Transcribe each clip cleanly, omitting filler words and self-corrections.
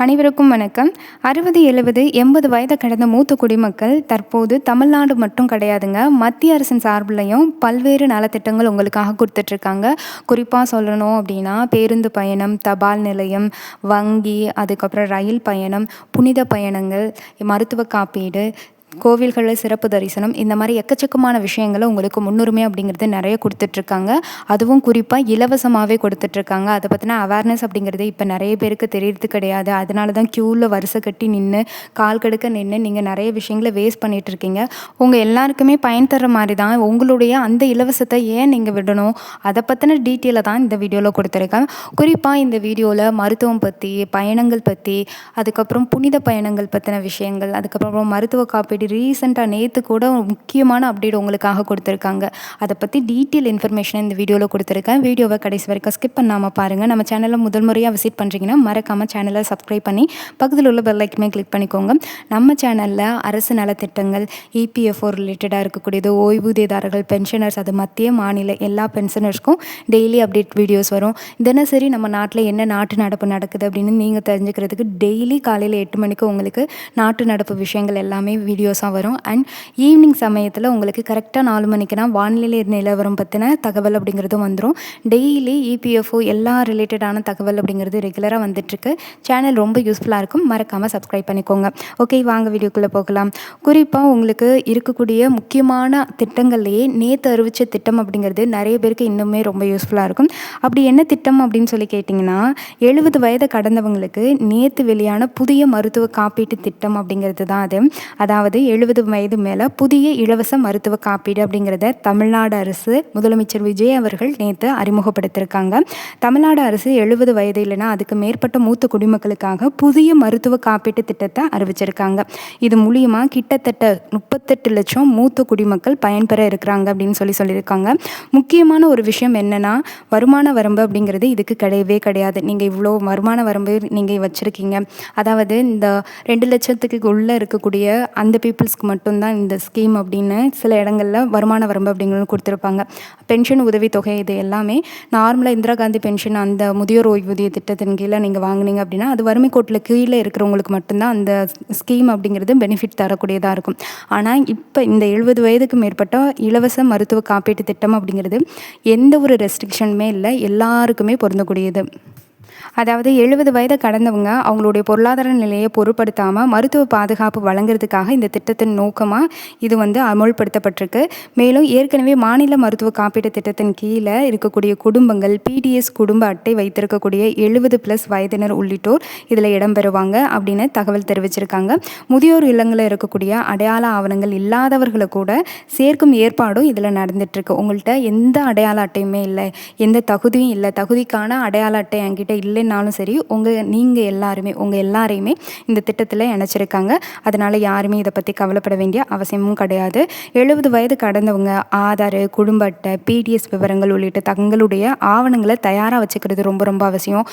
அனைவருக்கும் வணக்கம். 60, 70, 80 வயதை கடந்த மூத்த குடிமக்கள் தற்போது தமிழ்நாடு மட்டும் கிடையாதுங்க. மத்திய அரசின் சார்பிலையும் பல்வேறு நலத்திட்டங்கள் உங்களுக்காக குடுத்துட்ருக்காங்க. குறிப்பா சொல்லணும் அப்படின்னா, பேருந்து பயணம், தபால் நிலையம், வங்கி, அதுக்கப்புறம் ரயில் பயணம், புனித பயணங்கள், மருத்துவ காப்பீடு, கோவில்களில் சிறப்பு தரிசனம், இந்த மாதிரி எக்கச்சக்கமான விஷயங்கள உங்களுக்கு முன்னுரிமை அப்படிங்கிறது நிறைய கொடுத்துட்ருக்காங்க. அதுவும் குறிப்பாக இலவசமாகவே கொடுத்துட்ருக்காங்க. அதை பற்றின அவேர்னஸ் அப்படிங்கிறது இப்போ நிறைய பேருக்கு தெரியறது கிடையாது. அதனால தான் க்யூவில் வரிசை கட்டி நின்று கால் கடுக்க நின்று நீங்கள் நிறைய விஷயங்களை வேஸ்ட் பண்ணிகிட்ருக்கீங்க. உங்கள் எல்லாருக்குமே பயன் தர மாதிரி தான் உங்களுடைய அந்த இலவசத்தை ஏன் நீங்கள் விடணும், அதை பற்றின டீட்டெயிலை தான் இந்த வீடியோவில் கொடுத்துருக்கேன். குறிப்பாக இந்த வீடியோவில் மருத்துவம் பற்றி, பயணங்கள் பற்றி, அதுக்கப்புறம் புனித பயணங்கள் பற்றின விஷயங்கள், அதுக்கப்புறம் மருத்துவ காப்பீடு ரீசெண்டாக நேற்று கூட முக்கியமான அப்டேட் உங்களுக்காக கொடுத்துருக்காங்க. அதை பற்றி டீட்டெயில் இன்ஃபர்மேஷன் இந்த வீடியோவில் கொடுத்துருக்கேன். வீடியோவை கடைசி வரைக்கும் ஸ்கிப் பண்ணாமல் பாருங்கள். நம்ம சேனலை முதல் முறையாக விசிட் பண்ணுறீங்கன்னா மறக்காமல் சேனலை சப்ஸ்கிரைப் பண்ணி பக்கத்தில் உள்ள பெல் ஐக்கனை கிளிக் பண்ணிக்கோங்க. நம்ம சேனலில் அரசு நலத்திட்டங்கள், இபிஎஃப்ஓ ரிலேட்டடாக இருக்கக்கூடியது, ஓய்வூதியதாரர்கள், பென்ஷனர்ஸ், அது மத்திய மாநில எல்லா பென்ஷனர்ஸ்க்கும் டெய்லி அப்டேட் வீடியோஸ் வரும். தினசரி நம்ம நாட்டில் என்ன நாட்டு நடப்பு நடக்குது அப்படின்னு நீங்கள் தெரிஞ்சுக்கிறதுக்கு டெய்லி காலையில் 8 மணிக்கு உங்களுக்கு நாட்டு நடப்பு விஷயங்கள் எல்லாமே வீடியோஸாக வரும். அண்ட் ஈவினிங் சமயத்தில் உங்களுக்கு கரெக்டாக 4 மணிக்குனா வானிலை நிலவரம் பற்றின தகவல் அப்படிங்கிறதும் வந்துடும். டெய்லி இபிஎஃப்ஓ எல்லா ரிலேட்டடான தகவல் அப்படிங்கிறது ரெகுலராக வந்துட்டுருக்கு. சேனல் ரொம்ப யூஸ்ஃபுல்லாக இருக்கும். மறக்காமல் சப்ஸ்கிரைப் பண்ணிக்கோங்க. ஓகே, வாங்க வீடியோக்குள்ளே போகலாம். குறிப்பாக உங்களுக்கு இருக்கக்கூடிய முக்கியமான திட்டங்கள்லேயே நேற்று அறிவித்த திட்டம் அப்படிங்கிறது நிறைய பேருக்கு இன்னுமே ரொம்ப யூஸ்ஃபுல்லாக இருக்கும். அப்படி என்ன திட்டம் அப்படின்னு சொல்லி கேட்டிங்கன்னா, 70 வயதை கடந்தவங்களுக்கு நேற்று வெளியான புதிய மருத்துவ காப்பீட்டு திட்டம் அப்படிங்கிறது தான் அது. அதாவது 70 வயது மேலே புதிய இலவச மருத்துவ காப்பீடு அப்படிங்கிறத தமிழ்நாடு அரசு முதலமைச்சர் விஜய் அவர்கள் நேற்று அறிமுகப்படுத்தியிருக்காங்க. தமிழ்நாடு அரசு 70 வயது இல்லைன்னா அதுக்கு மேற்பட்ட மூத்த குடிமக்களுக்காக புதிய மருத்துவ காப்பீட்டு திட்டத்தை அறிவிச்சிருக்காங்க. இது மூலியமாக கிட்டத்தட்ட 38 லட்சம் மூத்த குடிமக்கள் பயன்பெற இருக்கிறாங்க அப்படின்னு சொல்லியிருக்காங்க. முக்கியமான ஒரு விஷயம் என்னென்னா, வருமான வரம்பு அப்படிங்கிறது இதுக்கு கிடையவே கிடையாது. நீங்கள் இவ்வளோ வருமான வரம்பு நீங்கள் வச்சுருக்கீங்க, அதாவது இந்த 2 லட்சத்துக்கு உள்ளே இருக்கக்கூடிய அந்த பீப்புள்ஸ்க்கு மட்டும்தான் இந்த ஸ்கீம் அப்படின்னு சில இடங்களில் வருமான வரம்பு அப்படிங்கிறது கொடுத்துருப்பாங்க. பென்ஷன் உதவித்தொகை இது எல்லாமே நார்மலாக இந்திரா காந்தி பென்ஷன் அந்த முதியோர் ஓய்வூதிய திட்டத்தின் கீழே நீங்கள் வாங்கினீங்க அப்படின்னா அது வறுமை கோட்டில் கீழே இருக்கிறவங்களுக்கு மட்டும்தான் அந்த ஸ்கீம் அப்படிங்கிறது பெனிஃபிட் தரக்கூடியதாக இருக்கும். ஆனால் இப்போ இந்த 70 வயதுக்கு மேற்பட்ட இலவச மருத்துவ காப்பீட்டு திட்டம் அப்படிங்கிறது எந்த ஒரு ரெஸ்ட்ரிக்ஷனுமே இல்லை, எல்லாருக்குமே பொருந்தக்கூடியது. அதாவது 70 வயதை கடந்தவங்க அவங்களுடைய பொருளாதார நிலையை பொருட்படுத்தாமல் மருத்துவ பாதுகாப்பு வழங்குறதுக்காக இந்த திட்டத்தின் நோக்கமாக இது அமல்படுத்தப்பட்டிருக்கு. மேலும் ஏற்கனவே மாநில மருத்துவ காப்பீட்டு திட்டத்தின் கீழே இருக்கக்கூடிய குடும்பங்கள் பிடிஎஸ் குடும்ப அட்டை வைத்திருக்கக்கூடிய 70+ வயதினர் உள்ளிட்டோர் இதில் இடம்பெறுவாங்க அப்படின்னு தகவல் தெரிவிச்சிருக்காங்க. முதியோர் இல்லங்களில் இருக்கக்கூடிய அடையாள ஆவணங்கள் இல்லாதவர்களை கூட சேர்க்கும் ஏற்பாடும் இதில் நடந்துட்டுருக்கு. உங்கள்கிட்ட எந்த அடையாள அட்டையுமே இல்லை, எந்த தகுதியும் இல்லை, தகுதிக்கான அடையாள அட்டை என்கிட்ட இல்லைன்னாலும் சரி, நீங்கள் எல்லாரையுமே இந்த திட்டத்தில் இணைச்சிருக்காங்க. அதனால் யாருமே இதை பற்றி கவலைப்பட வேண்டிய அவசியமும் கிடையாது. 70 வயது கடந்தவங்க ஆதார், குடும்ப அட்டை, பிடிஎஸ் விவரங்கள் உள்ளிட்ட தங்களுடைய ஆவணங்களை தயாராக வச்சுக்கிறது ரொம்ப ரொம்ப அவசியம்.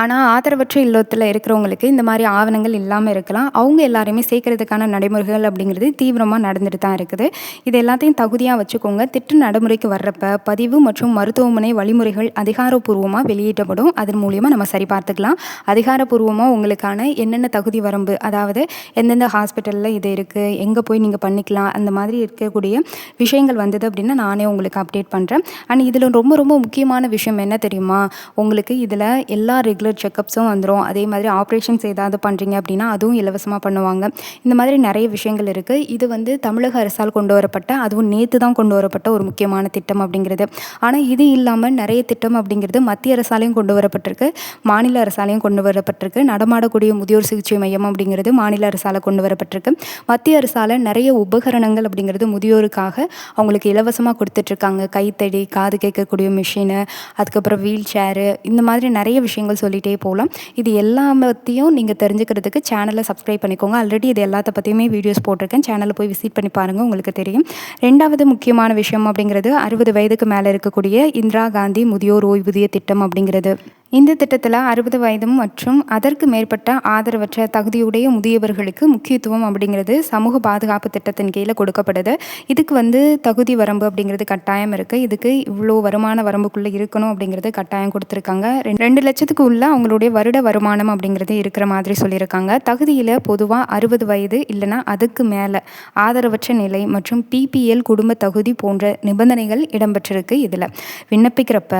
ஆனால் ஆதரவற்ற இல்லத்தில் இருக்கிறவங்களுக்கு இந்த மாதிரி ஆவணங்கள் இல்லாமல் இருக்கலாம். அவங்க எல்லாரையுமே சேர்க்கறதுக்கான நடைமுறைகள் அப்படிங்கிறது தீவிரமாக நடந்துட்டு தான் இருக்குது. இது எல்லாத்தையும் தகுதியாக வச்சுக்கோங்க. திட்ட நடைமுறைக்கு வர்றப்ப பதிவு மற்றும் மருத்துவமனை வழிமுறைகள் அதிகாரப்பூர்வமாக வெளியிட்டப்படும். அதன் மூலியமாக நம்ம சரி பார்த்துக்கலாம். அதிகாரப்பூர்வமாக உங்களுக்கான என்னென்ன தகுதி வரம்பு, அதாவது எந்தெந்த ஹாஸ்பிட்டலில் இது இருக்குது, எங்கே போய் நீங்கள் பண்ணிக்கலாம், அந்த மாதிரி இருக்கக்கூடிய விஷயங்கள் வந்தது அப்படின்னா நானே உங்களுக்கு அப்டேட் பண்ணுறேன். அண்ட் இதில் ரொம்ப ரொம்ப முக்கியமான விஷயம் என்ன தெரியுமா, உங்களுக்கு இதில் எல்லா ரெகுலர் செக்கப்ஸும் வந்துடும். அதே மாதிரி ஆப்ரேஷன்ஸ் ஏதாவது பண்ணுறீங்க அப்படின்னா அதுவும் இலவசமாக பண்ணுவாங்க. இந்த மாதிரி நிறைய விஷயங்கள் இருக்குது. இது தமிழக அரசால் கொண்டு வரப்பட்ட, அதுவும் நேற்று தான் கொண்டு வரப்பட்ட ஒரு முக்கியமான திட்டம் அப்படிங்கிறது. ஆனால் இது இல்லாமல் நிறைய திட்டம் அப்படிங்கிறது மத்திய அரசாலையும் கொண்டு வரப்பட்டிருக்கு, மாநில அரசாலையும் கொண்டு வரப்பட்டிருக்கு. நடமாடக்கூடிய முதியோர் சிகிச்சை மையம் அப்படிங்கிறது மாநில அரசால் கொண்டு வரப்பட்டிருக்கு. மத்திய அரசால் நிறைய உபகரணங்கள் அப்படிங்கிறது முதியோருக்காக அவங்களுக்கு இலவசமாக கொடுத்துட்ருக்காங்க. கைத்தடி, காது கேட்கக்கூடிய மிஷினு, அதுக்கப்புறம் வீல் சேரு, இந்த மாதிரி நிறைய விஷயங்கள் சொல்லிகிட்டே போகலாம். இது எல்லாத்தையும் நீங்கள் தெரிஞ்சுக்கிறதுக்கு சேனலை சப்ஸ்கிரைப் பண்ணிக்கோங்க. ஆல்ரெடி இது எல்லாத்த பற்றியுமே வீடியோஸ் போட்டிருக்கேன். சேனலை போய் விசிட் பண்ணி பாருங்கள், உங்களுக்கு தெரியும். ரெண்டாவது முக்கியமான விஷயம் அப்படிங்கிறது 60 வயதுக்கு மேலே இருக்கக்கூடிய இந்திரா காந்தி முதியோர் ஓய்வூதிய திட்டம் அப்படிங்கிறது. இந்த திட்டத்தில் 60 வயது மற்றும் அதற்கு மேற்பட்ட ஆதரவற்ற தகுதியுடைய முதியவர்களுக்கு முக்கியத்துவம் அப்படிங்கிறது சமூக பாதுகாப்பு திட்டத்தின் கீழே கொடுக்கப்படுது. இதுக்கு தகுதி வரம்பு அப்படிங்கிறது கட்டாயம் இருக்குது. இதுக்கு இவ்வளோ வருமான வரம்புக்குள்ளே இருக்கணும் அப்படிங்கிறது கட்டாயம் கொடுத்துருக்காங்க. 2 லட்சத்துக்கு உள்ள அவங்களுடைய வருட வருமானம் அப்படிங்கிறது இருக்கிற மாதிரி சொல்லியிருக்காங்க. தகுதியில் பொதுவாக 60 வயது இல்லைனா அதுக்கு மேலே ஆதரவற்ற நிலை மற்றும் PPL குடும்ப தகுதி போன்ற நிபந்தனைகள் இடம்பெற்றிருக்கு. இதில் விண்ணப்பிக்கிறப்ப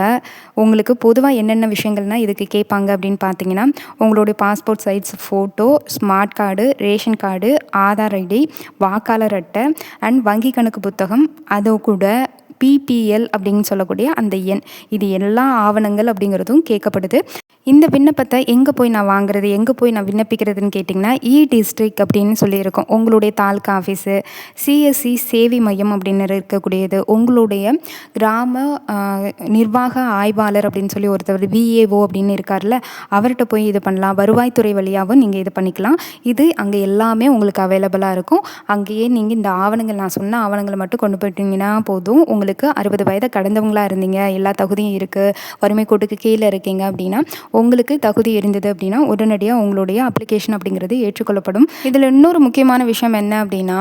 உங்களுக்கு பொதுவாக என்னென்ன விஷயங்கள்னால் இதுக்கு கேட்பாங்க அப்படின்னு பார்த்தீங்கன்னா, உங்களுடைய passport size photo, smart card, ration card, Aadhaar ID, வாக்காளர் அட்டை அண்ட் வங்கி கணக்கு புத்தகம், அது கூட PPL அப்படின்னு சொல்லக்கூடிய அந்த எண், இது எல்லா ஆவணங்கள் அப்படிங்கிறதும் கேட்கப்படுது. இந்த விண்ணப்பத்தை எங்கே போய் நான் வாங்குறது, எங்கே போய் நான் விண்ணப்பிக்கிறதுன்னு கேட்டிங்கன்னா, டிஸ்ட்ரிக்ட் அப்படின்னு சொல்லியிருக்கோம். உங்களுடைய தாலுக்கா ஆஃபீஸு, CSC சேவை மையம் அப்படின்னு இருக்கக்கூடியது, உங்களுடைய கிராம நிர்வாக ஆய்வாளர் அப்படின்னு சொல்லி ஒருத்தர் VAO அப்படின்னு இருக்கார்ல, அவர்கிட்ட போய் இது பண்ணலாம். வருவாய்த்துறை வழியாகவும் நீங்கள் இது பண்ணிக்கலாம். இது அங்கே எல்லாமே உங்களுக்கு அவைலபிளாக இருக்கும். அங்கேயே நீங்கள் இந்த ஆவணங்கள், நான் சொன்ன ஆவணங்களை மட்டும் கொண்டு போயிட்டீங்கன்னா போதும். உங்களுக்கு 60 வயதை கடந்தவங்களாக இருந்தீங்க, எல்லா தகுதியும் இருக்குது, வறுமை கோட்டுக்கு கீழே இருக்கீங்க அப்படின்னா, உங்களுக்கு தகுதி இருந்தது அப்படின்னா உடனடியாக உங்களுடைய அப்ளிகேஷன் அப்படிங்கிறது ஏற்றுக்கொள்ளப்படும். இதில் இன்னொரு முக்கியமான விஷயம் என்ன அப்படின்னா,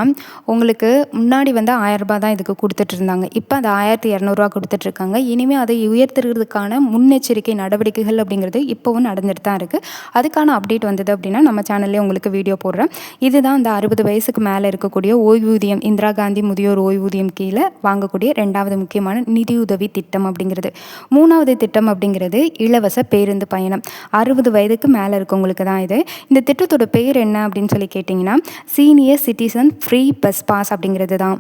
உங்களுக்கு முன்னாடி 1000 ரூபாய் தான் இதுக்கு கொடுத்துட்டு இருந்தாங்க. இப்போ அது 1200 கொடுத்துட்ருக்காங்க. இனிமேல் அதை உயர்த்துறதுக்கான முன்னெச்சரிக்கை நடவடிக்கைகள் அப்படிங்கிறது இப்போவும் நடந்துட்டு தான் இருக்குது. அதுக்கான அப்டேட் வந்தது அப்படின்னா நம்ம சேனல்லே உங்களுக்கு வீடியோ போடுறேன். இதுதான் அந்த 60 வயசுக்கு மேலே இருக்கக்கூடிய ஓய்வூதியம், இந்திரா காந்தி முதியோர் ஓய்வூதியம் கீழே வாங்கக்கூடிய 2வது முக்கியமான நிதியுதவி திட்டம் அப்படிங்கிறது. 3வது திட்டம் அப்படிங்கிறது இலவச பேருந்து பயணம். 60 வயதுக்கு மேலே இருக்கவங்களுக்கு தான் இது. இந்த திட்டத்தோட பேர் என்ன அப்படின்னு சொல்லி கேட்டிங்கன்னா, senior citizen free bus pass அப்படிங்கிறது தான்.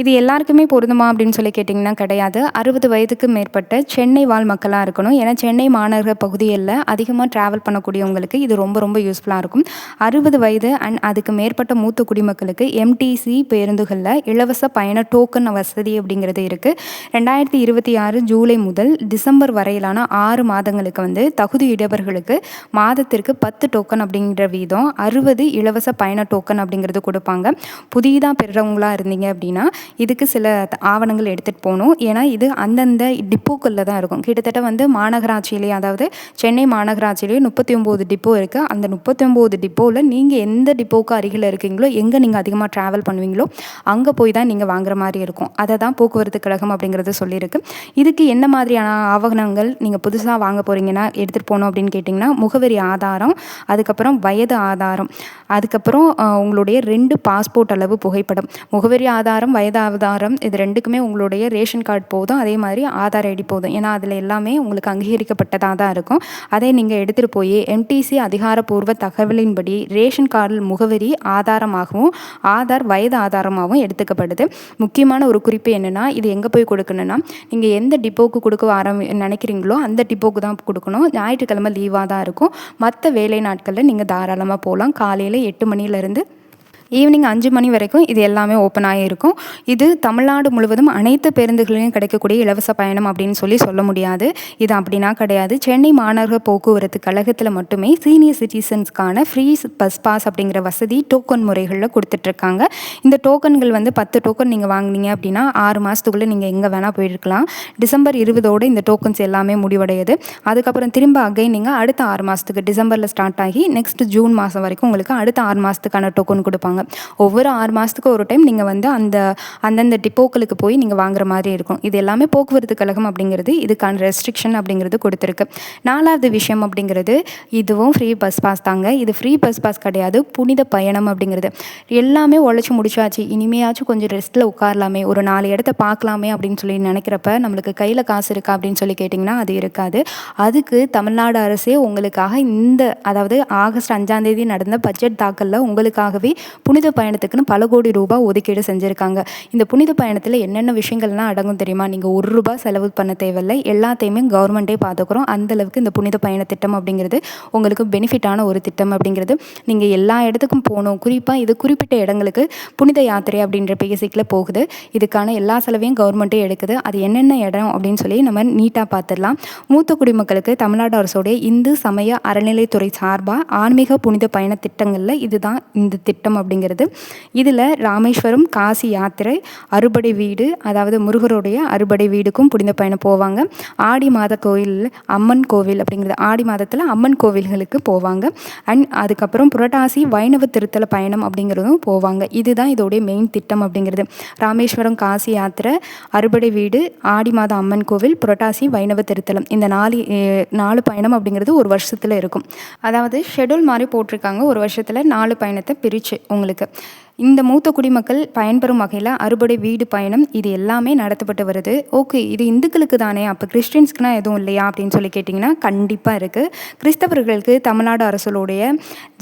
இது எல்லாருக்குமே பொருந்துமா அப்படின்னு சொல்லி கேட்டிங்கன்னா கிடையாது. 60 வயதுக்கு மேற்பட்ட சென்னை வாழ் மக்களாக இருக்கணும். ஏன்னா சென்னை மாநகர பகுதிகளில் அதிகமாக ட்ராவல் பண்ணக்கூடியவங்களுக்கு இது ரொம்ப ரொம்ப யூஸ்ஃபுல்லாக இருக்கும். 60 வயது அண்ட் அதுக்கு மேற்பட்ட மூத்த குடிமக்களுக்கு MTC பேருந்துகளில் இலவச பயண டோக்கன் வசதி அப்படிங்கிறது இருக்குது. 2026 ஜூலை முதல் டிசம்பர் வரையிலான 6 மாதங்களுக்கு தகுதியுடையவர்களுக்கு மாதத்திற்கு 10 டோக்கன் அப்படிங்கிற வீதம் 60 இலவச பயண டோக்கன் அப்படிங்கிறது கொடுப்பாங்க. புதிதாக பெறுறவங்களா இருந்தீங்க அப்படின்னா இதுக்கு சில ஆவணங்கள் எடுத்துகிட்டு போகணும். ஏன்னா இது அந்தந்த டிப்போக்களில் தான் இருக்கும். கிட்டத்தட்ட மாநகராட்சியிலே, அதாவது சென்னை மாநகராட்சியிலே 39 டிப்போ இருக்குது. அந்த 39 டிப்போவில் நீங்கள் எந்த டிப்போவுக்கு அருகில் இருக்கீங்களோ, எங்கே நீங்கள் அதிகமாக ட்ராவல் பண்ணுவீங்களோ அங்கே போய் தான் நீங்கள் வாங்குற மாதிரி இருக்கும். அதை தான் போக்குவரத்து கழகம் அப்படிங்கிறது சொல்லியிருக்கு. இதுக்கு என்ன மாதிரியான ஆவணங்கள் நீங்கள் புதுசாக வாங்க போகிறீங்கன்னா எடுத்துகிட்டு போகணும் அப்படின்னு கேட்டிங்கன்னா, முகவரி ஆதாரம், அதுக்கப்புறம் வயது ஆதாரம், அதுக்கப்புறம் உங்களுடைய 2 பாஸ்போர்ட் அளவு புகைப்படம். முகவரி ஆதாரம், வயது ஆதாரம், இது 2க்குமே உங்களுடைய ரேஷன் கார்டு போதும். அதே மாதிரி ஆதார் ஐடி போதும். ஏன்னா அதில் எல்லாமே உங்களுக்கு அங்கீகரிக்கப்பட்டதாக தான் இருக்கும். அதை நீங்கள் எடுத்துகிட்டு போய் MTC அதிகாரப்பூர்வ தகவலின்படி ரேஷன் கார்டில் முகவரி ஆதாரமாகவும் ஆதார் வயது ஆதாரமாகவும் எடுத்துக்கப்படுது. முக்கியமான ஒரு குறிப்பு என்னென்னா, இது எங்கே போய் கொடுக்கணுன்னா, நீங்கள் எந்த டிப்போக்கு கொடுக்க நினைக்கிறீங்களோ அந்த டிப்போக்கு தான் கொடுக்கணும். ஞாயிற்றுக்கிழமை லீவாக தான் இருக்கும். மற்ற வேலை நாட்களில் நீங்கள் தாராளமாக போகலாம். காலையில் 8 மணிலேருந்து ஈவினிங் 5 மணி வரைக்கும் இது எல்லாமே ஓப்பன் ஆகியிருக்கும். இது தமிழ்நாடு முழுவதும் அனைத்து பேருந்துகளிலும் கிடைக்கக்கூடிய இலவச பயணம் அப்படின்னு சொல்ல முடியாது. இது அப்படின்னா கிடையாது. சென்னை மாநகர போக்குவரத்து கழகத்தில் மட்டுமே சீனியர் சிட்டிசன்ஸ்க்கான ஃப்ரீ பஸ் பாஸ் அப்படிங்கிற வசதி டோக்கன் முறைகளில் கொடுத்துட்ருக்காங்க. இந்த டோக்கன்கள் 10 டோக்கன் நீங்கள் வாங்கினீங்க அப்படின்னா 6 மாதத்துக்குள்ளே நீங்கள் எங்கே வேணால் போயிருக்கலாம். டிசம்பர் 20 இந்த டோக்கன்ஸ் எல்லாமே முடிவடையுது. அதுக்கப்புறம் திரும்ப அகைன் நீங்கள் அடுத்த 6 மாதத்துக்கு, டிசம்பரில் ஸ்டார்ட் ஆகி நெக்ஸ்ட் ஜூன் மாதம் வரைக்கும் உங்களுக்கு அடுத்த 6 மாதத்துக்கான டோக்கன் கொடுப்பாங்க. ஒவ்வொரு 6 மாதத்துக்கு ஒரு டைம் நீங்கள் அந்தந்த டிப்போக்களுக்கு போய் நீங்கள் வாங்குற மாதிரி இருக்கும். இது எல்லாமே போக்குவரத்து கழகம் அப்படிங்கிறது இதுக்கான ரெஸ்ட்ரிக்ஷன் அப்படிங்கிறது கொடுத்துருக்கு. 4வது விஷயம் அப்படிங்கிறது இதுவும் ஃப்ரீ பஸ் பாஸ் தாங்க. இது ஃப்ரீ பஸ் பாஸ் கிடையாது, புனித பயணம் அப்படிங்கிறது. எல்லாமே உழைச்சி முடிச்சாச்சு, இனிமையாச்சும் கொஞ்சம் ரெஸ்ட்டில் உட்காரலாமே, ஒரு 4 இடத்த பார்க்கலாமே அப்படின்னு சொல்லி நினைக்கிறப்ப நம்மளுக்கு கையில் காசு இருக்கா அப்படின்னு சொல்லி கேட்டிங்கன்னா அது இருக்காது. அதுக்கு தமிழ்நாடு அரசே உங்களுக்காக அதாவது ஆகஸ்ட் 5ஆம் தேதி நடந்த பட்ஜெட் தாக்கலில் உங்களுக்காகவே புனித பயணத்துக்குன்னு பல கோடி ரூபாய் ஒதுக்கீடு செஞ்சுருக்காங்க. இந்த புனித பயணத்தில் என்னென்ன விஷயங்கள்லாம் அடங்கும் தெரியுமா? நீங்கள் ₹1 செலவு பண்ண தேவையில்லை, எல்லாத்தையுமே கவர்மெண்ட்டே பார்த்துக்குறோம். அந்தளவுக்கு இந்த புனித பயண திட்டம் அப்படிங்கிறது உங்களுக்கு பெனிஃபிட்டான ஒரு திட்டம் அப்படிங்கிறது. நீங்கள் எல்லா இடத்துக்கும் போகணும், குறிப்பாக இது குறிப்பிட்ட இடங்களுக்கு புனித யாத்திரை அப்படின்ற பேசிக்கில் போகுது. இதுக்கான எல்லா செலவையும் கவர்மெண்ட்டே எடுக்குது. அது என்னென்ன இடம் அப்படின்னு சொல்லி நம்ம நீட்டாக பார்த்துடலாம். மூத்த குடிமக்களுக்கு தமிழ்நாடு அரசோடைய இந்து சமய அறநிலைத்துறை சார்பாக ஆன்மீக புனித பயண திட்டங்களில் இதுதான் இந்த திட்டம் அப்படிங்கிறது அப்படிங்கிறது. இதில் ராமேஸ்வரம் காசி யாத்திரை, அறுபடை வீடு, அதாவது முருகருடைய அறுபடை வீடுக்கும் புனித பயணம் போவாங்க. ஆடி மாத கோயில் அம்மன் கோவில் அப்படிங்கிறது, ஆடி மாதத்தில் அம்மன் கோவில்களுக்கு போவாங்க. அண்ட் அதுக்கப்புறம் புரட்டாசி வைணவ திருத்தல பயணம் அப்படிங்கிறதும் போவாங்க. இதுதான் இதோடைய மெயின் திட்டம் அப்படிங்கிறது. ராமேஸ்வரம் காசி யாத்திரை, அறுபடை வீடு, ஆடி மாத அம்மன் கோவில், புரட்டாசி வைணவ திருத்தலம், இந்த 4 பயணம் அப்படிங்கிறது ஒரு வருஷத்தில் இருக்கும். அதாவது ஷெட்யூல் மாதிரி போட்டிருக்காங்க, ஒரு வருஷத்தில் 4 பயணத்தை பிரித்து உங்களுக்கு. இந்த மூத்த குடிமக்கள் பயன்பெறும் வகையில் அறுபடை வீடு பயணம் இது எல்லாமே நடத்தப்பட்டு வருது. ஓகே, இது இந்துக்களுக்கு தானே, அப்போ கிறிஸ்டின்ஸ்க்குனா எதுவும் இல்லையா அப்படின்னு சொல்லி கேட்டிங்கன்னா கண்டிப்பாக இருக்குது. கிறிஸ்தவர்களுக்கு தமிழ்நாடு அரசுடைய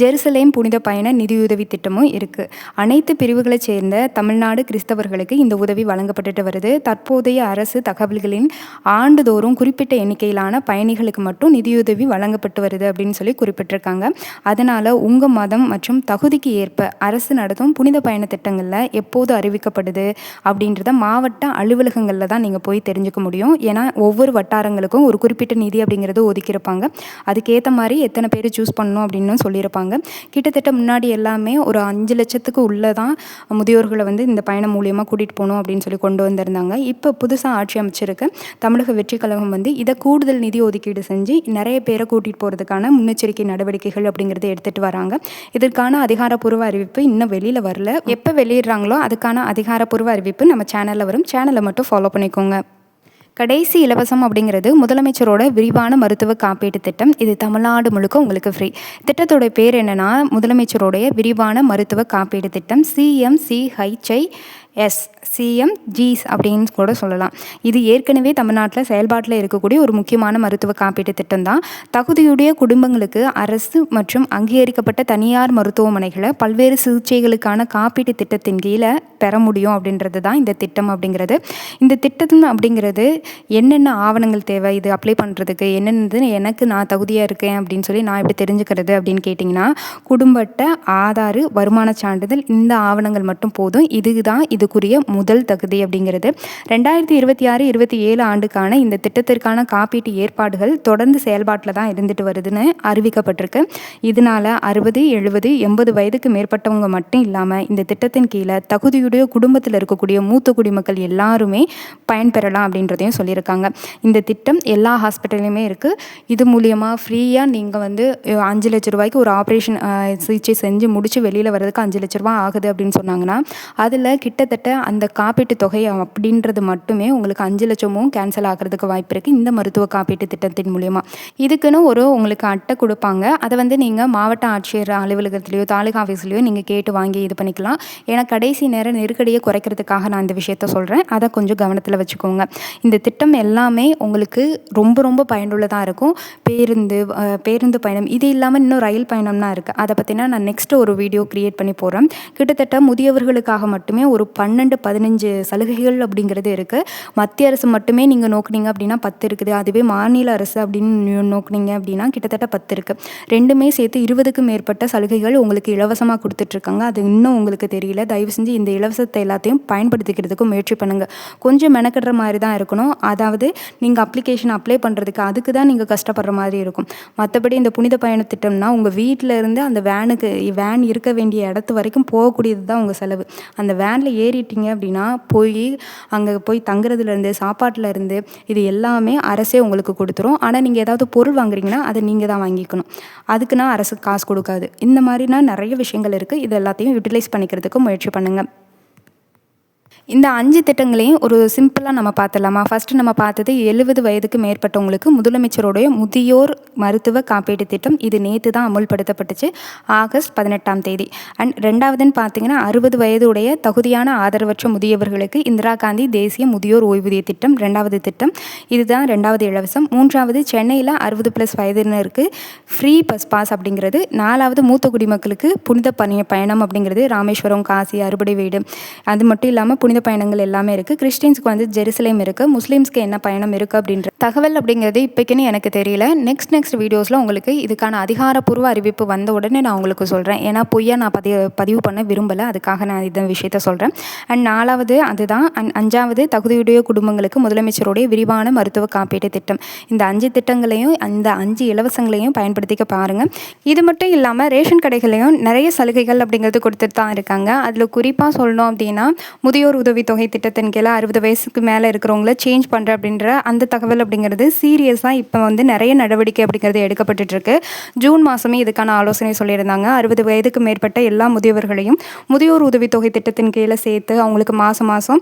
ஜெருசலேம் புனித பயண நிதியுதவி திட்டமும் இருக்குது. அனைத்து பிரிவுகளைச் சேர்ந்த தமிழ்நாடு கிறிஸ்தவர்களுக்கு இந்த உதவி வழங்கப்பட்டுட்டு வருது. தற்போதைய அரசு தகவல்களின் ஆண்டுதோறும் குறிப்பிட்ட எண்ணிக்கையிலான பயணிகளுக்கு மட்டும் நிதியுதவி வழங்கப்பட்டு வருது அப்படின்னு சொல்லி குறிப்பிட்டிருக்காங்க. அதனால் உங்கள் மதம் மற்றும் தகுதிக்கு ஏற்ப அரசு நடத்தும் புனித பயண திட்டங்களில் எப்போது அறிவிக்கப்படுது அப்படின்றத மாவட்ட அலுவலகங்களில் தான் நீங்கள் போய் தெரிஞ்சுக்க முடியும். ஏன்னா ஒவ்வொரு வட்டாரங்களுக்கும் ஒரு குறிப்பிட்ட நிதி அப்படிங்கிறது ஒதுக்கியிருப்பாங்க. அதுக்கேற்ற மாதிரி எத்தனை பேர் சூஸ் பண்ணணும் அப்படின்னு சொல்லியிருப்பாங்க. கிட்டத்தட்ட முன்னாடி எல்லாமே ஒரு 5 லட்சத்துக்கு உள்ளே தான் முதியோர்களை இந்த பயணம் மூலியமாக கூட்டிகிட்டு போகணும் அப்படின்னு சொல்லி கொண்டு வந்திருந்தாங்க. இப்போ புதுசாக ஆட்சி அமைச்சிருக்க தமிழக வெற்றி கழகம் இதை கூடுதல் நிதி ஒதுக்கீடு செஞ்சு நிறைய பேரை கூட்டிகிட்டு போகிறதுக்கான முன்னெச்சரிக்கை நடவடிக்கைகள் அப்படிங்கிறத எடுத்துகிட்டு வராங்க. இதற்கான அதிகாரப்பூர்வ அறிவிப்பு இன்னும் வெளியில் வரல. எப்போ வெளியிடுறாங்களோ அதுக்கான அதிகாரப்பூர்வ அறிவிப்பு நம்ம சேனலில் வரும். சேனலை மட்டும் ஃபாலோ பண்ணிக்கோங்க. கடைசி இலவசம் அப்படிங்கிறது முதலமைச்சரோட விரிவான மருத்துவ காப்பீட்டு திட்டம். இது தமிழ்நாடு முழுக்க உங்களுக்கு ஃப்ரீ. திட்டத்தோட பேர் என்னென்னா முதலமைச்சரோடைய விரிவான மருத்துவ காப்பீடு திட்டம், CMGs அப்படின்னு கூட சொல்லலாம். இது ஏற்கனவே தமிழ்நாட்டில் செயல்பாட்டில் இருக்கக்கூடிய ஒரு முக்கியமான மருத்துவ காப்பீட்டு திட்டம் தான். தகுதியுடைய குடும்பங்களுக்கு அரசு மற்றும் அங்கீகரிக்கப்பட்ட தனியார் மருத்துவமனைகளை பல்வேறு சிகிச்சைகளுக்கான காப்பீட்டு திட்டத்தின் கீழே பெற முடியும் அப்படின்றது தான் இந்த திட்டம் அப்படிங்கிறது. இந்த திட்டம் அப்படிங்கிறது என்னென்ன ஆவணங்கள் தேவை, இது அப்ளை பண்ணுறதுக்கு என்னென்னது, நான் தகுதியாக இருக்கேன் அப்படின்னு சொல்லி நான் எப்படி தெரிஞ்சுக்கிறது அப்படின்னு கேட்டிங்கன்னா, குடும்ப அட்டை, ஆதார், வருமான சான்றிதழ், இந்த ஆவணங்கள் மட்டும் போதும். இதுதான் இதுக்குரிய முதல் தகுதி அப்படிங்கிறது. 2026-27 ஆண்டுக்கான இந்த திட்டத்திற்கான காப்பீட்டு ஏற்பாடுகள் தொடர்ந்து செயல்பாட்டில் தான் இருந்துட்டு வருதுன்னு அறிவிக்கப்பட்டிருக்கு. இதனால 60, 70, 80 வயதுக்கு மேற்பட்டவங்க மட்டும் இல்லாமல் இந்த திட்டத்தின் கீழே தகுதியுடைய குடும்பத்தில் இருக்கக்கூடிய மூத்த குடிமக்கள் எல்லாருமே பயன்பெறலாம் அப்படின்றதையும் சொல்லியிருக்காங்க. இந்த திட்டம் எல்லா ஹாஸ்பிட்டல்லையுமே இருக்குது. இது மூலியமாக ஃப்ரீயாக நீங்கள் 5 லட்ச ரூபாய்க்கு ஒரு ஆப்ரேஷன் சிகிச்சை செஞ்சு முடிச்சு வெளியில் வர்றதுக்கு 5 லட்ச ரூபா ஆகுது அப்படின்னு சொன்னாங்கன்னா, அதில் கிட்டத்தட்ட அந்த காப்பீட்டு தொகை அப்படின்றது மட்டுமே உங்களுக்கு 5 லட்சமும் கேன்சல் ஆகிறதுக்கு வாய்ப்பு இருக்குது இந்த மருத்துவ காப்பீட்டு திட்டத்தின் மூலிமா. இதுக்குன்னு உங்களுக்கு அட்டை கொடுப்பாங்க. அதை நீங்கள் மாவட்ட ஆட்சியர் அலுவலகத்திலையோ தாலுகா ஆஃபீஸ்லையோ நீங்கள் கேட்டு வாங்கி இது பண்ணிக்கலாம். ஏன்னா கடைசி நேர நெருக்கடியை குறைக்கிறதுக்காக நான் இந்த விஷயத்த சொல்கிறேன். அதை கொஞ்சம் கவனத்தில் வச்சுக்கோங்க. இந்த திட்டம் எல்லாமே உங்களுக்கு ரொம்ப ரொம்ப பயனுள்ளதாக இருக்கும். பேருந்து பயணம் இது இல்லாமல் இன்னும் ரயில் பயணம்னா இருக்குது. அதை பற்றினா நான் நெக்ஸ்ட்டு ஒரு வீடியோ க்ரியேட் பண்ணி போடுறேன். கிட்டத்தட்ட முதியவர்களுக்காக மட்டுமே ஒரு 12-15 சலுகைகள் அப்படிங்கிறது இருக்குது. மத்திய அரசு மட்டுமே நீங்கள் நோக்குனீங்க அப்படின்னா 10 இருக்குது. அதுவே மாநில அரசு அப்படின்னு நோக்குனீங்க அப்படின்னா கிட்டத்தட்ட 10 இருக்குது. ரெண்டுமே சேர்த்து 20க்கும் மேற்பட்ட சலுகைகள் உங்களுக்கு இலவசமாக கொடுத்துட்ருக்காங்க. அது இன்னும் உங்களுக்கு தெரியல. தயவு செஞ்சு இந்த இலவசத்தை எல்லாத்தையும் பயன்படுத்திக்கிறதுக்கு முயற்சி பண்ணுங்கள். கொஞ்சம் மெனக்கிடுற மாதிரி தான் இருக்கணும். அதாவது நீங்கள் அப்ளிகேஷன் அப்ளை பண்ணுறதுக்கு அதுக்கு தான் நீங்கள் கஷ்டப்படுற மாதிரி இருக்கும். மற்றபடி இந்த புனித பயண திட்டம்னா உங்கள் வீட்டில் இருந்து அந்த வேன் இருக்க வேண்டிய இடத்து வரைக்கும் போகக்கூடியது தான் உங்கள் செலவு. அந்த வேனில் ஏறிட்டீங்க அப்படின்னா அங்கே போய் தங்குறதுலேருந்து சாப்பாட்டிலேருந்து இது எல்லாமே அரசே உங்களுக்கு கொடுத்துரும். ஆனால் நீங்கள் ஏதாவது பொருள் வாங்குறீங்கன்னா அதை நீங்கள் தான் வாங்கிக்கணும். அதுக்குன்னா அரசு காசு கொடுக்காது. இந்த மாதிரினா நிறைய விஷயங்கள் இருக்குது. இது எல்லாத்தையும் யூட்டிலைஸ் பண்ணிக்கிறதுக்கு முயற்சி பண்ணுங்கள். இந்த 5 திட்டங்களையும் ஒரு சிம்பிளாக நம்ம பார்த்துடலாமா? ஃபஸ்ட்டு நம்ம பார்த்தது 70 வயதுக்கு மேற்பட்டவங்களுக்கு முதலமைச்சருடைய முதியோர் மருத்துவ காப்பீட்டு திட்டம். இது நேற்று தான் அமுல்படுத்தப்பட்டுச்சு, ஆகஸ்ட் 18ஆம் தேதி. அண்ட் ரெண்டாவதுன்னு பார்த்தீங்கன்னா 60 வயதுடைய தகுதியான ஆதரவற்ற முதியவர்களுக்கு இந்திரா காந்தி தேசிய முதியோர் ஓய்வூதிய திட்டம் 2வது திட்டம். இதுதான் 2வது இலவசம். 3வது சென்னையில் 60+ வயதினருக்கு ஃப்ரீ பஸ் பாஸ் அப்படிங்கிறது. 4வது மூத்த குடிமக்களுக்கு புனித பயணம் அப்படிங்கிறது ராமேஸ்வரம், காசி, அறுபடை வீடு. அது மட்டும் இல்லாமல் புனித புனித பயணங்கள் எல்லாமே இருக்குது. கிறிஸ்டின்ஸ்க்கு வந்து ஜெருசலேம் இருக்குது. முஸ்லீம்ஸ்க்கு என்ன பயணம் இருக்குது அப்படின்ற தகவல் அப்படிங்கிறது இப்போக்கின்னு எனக்கு தெரியல. நெக்ஸ்ட் வீடியோஸில் உங்களுக்கு இதுக்கான அதிகாரப்பூர்வ அறிவிப்பு வந்த உடனே நான் உங்களுக்கு சொல்கிறேன். ஏன்னா பொய்யா நான் பதிவு பண்ண விரும்பலை. அதுக்காக நான் இந்த விஷயத்த சொல்கிறேன். அண்ட் 4வது அதுதான். அண்ட் 5வது தகுதியுடைய குடும்பங்களுக்கு முதலமைச்சருடைய விரிவான மருத்துவ காப்பீட்டு திட்டம். இந்த 5 திட்டங்களையும் அந்த 5 இலவசங்களையும் பயன்படுத்திக்க பாருங்கள். இது மட்டும் இல்லாமல் ரேஷன் கடைகளையும் நிறைய சலுகைகள் அப்படிங்கிறது கொடுத்துட்டு தான் இருக்காங்க. அதில் குறிப்பாக சொல்லணும் அப்படின்னா முதியோர் உதவித்தொகை திட்டத்தின் கீழே 60 வயசுக்கு மேலே இருக்கிறவங்கள சேஞ்ச் பண்ணுற அப்படின்ற அந்த தகவல் அப்படிங்கிறது சீரியஸாக இப்போ வந்து நிறைய நடவடிக்கை அப்படிங்கிறது எடுக்கப்பட்டுருக்கு. ஜூன் மாதமே இதுக்கான ஆலோசனை சொல்லியிருந்தாங்க. 60 வயதுக்கு மேற்பட்ட எல்லா முதியவர்களையும் முதியோர் உதவித்தொகை திட்டத்தின் கீழே சேர்த்து அவங்களுக்கு மாதம்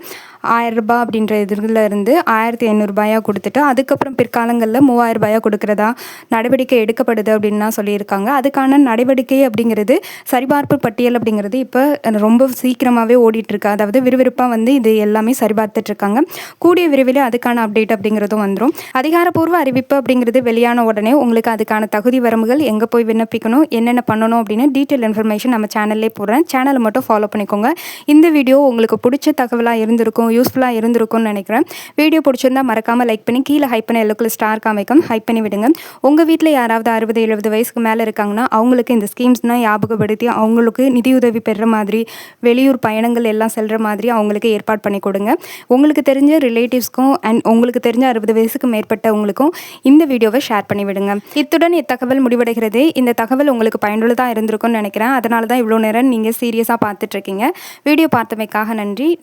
1000 ரூபாய் அப்படின்ற இதில் இருந்து 1500 ரூபாயாக கொடுத்துட்டு அதுக்கப்புறம் பிற்காலங்களில் 3000 ரூபாயாக கொடுக்குறதா நடவடிக்கை எடுக்கப்படுது அப்படின்னு சொல்லியிருக்காங்க. அதுக்கான நடவடிக்கை அப்படிங்கிறது சரிபார்ப்பு பட்டியல் அப்படிங்கிறது இப்போ ரொம்ப சீக்கிரமாகவே ஓடிட்டுருக்கு. அதாவது விறுவிறுப்பாக வந்து இது எல்லாமே சரிபார்த்துட்ருக்காங்க. கூடிய விரைவில் அதுக்கான அப்டேட் அப்படிங்கிறதும் வந்துடும். அதிகாரப்பூர்வ அறிவிப்பு அப்படிங்கிறது வெளியான உடனே உங்களுக்கு அதுக்கான தகுதி வரம்புகள் எங்கே போய் விண்ணப்பிக்கணும், என்னென்ன பண்ணணும் அப்படின்னு டீட்டெயில் இன்ஃபர்மேஷன் நம்ம சேனல்லே போடுறேன். சேனலை மட்டும் ஃபாலோ பண்ணிக்கோங்க. இந்த வீடியோ உங்களுக்கு பிடிச்ச தகவலாக இருந்திருக்கும், யூஸ்ஃபுல்லாக இருந்திருக்கும்னு நினைக்கிறேன். வீடியோ பிடிச்சிருந்தா மறக்காமல் லைக் பண்ணி கீழே ஹைப் பண்ணி எல்லோக்குள்ள ஸ்டார் காமிக்கும் ஹைப் பண்ணி விடுங்க. உங்கள் வீட்டில் யாராவது 60-70 வயசுக்கு மேலே இருக்காங்கன்னா அவங்களுக்கு இந்த ஸ்கீம்ஸ்னால் ஞாபகப்படுத்தி அவங்களுக்கு நிதியுதவி பெறுற மாதிரி வெளியூர் பயணங்கள் எல்லாம் செல்கிற மாதிரி அவங்களுக்கு ஏற்பாடு பண்ணி கொடுங்க. உங்களுக்கு தெரிஞ்ச ரிலேட்டிவ்ஸ்க்கும் அண்ட் உங்களுக்கு தெரிஞ்ச 60 வயசுக்கு மேற்பட்டவங்களுக்கும் இந்த வீடியோவை ஷேர் பண்ணி விடுங்க. இத்துடன் இத்தகவல் முடிவடைகிறது. இந்த தகவல் உங்களுக்கு பயனுள்ளதாக இருந்திருக்கும்னு நினைக்கிறேன். அதனால தான் இவ்வளோ நேரம் நீங்கள் சீரியஸாக பார்த்துட்ருக்கீங்க. வீடியோ பார்த்தமைக்காக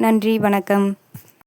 நன்றி. வணக்கம்.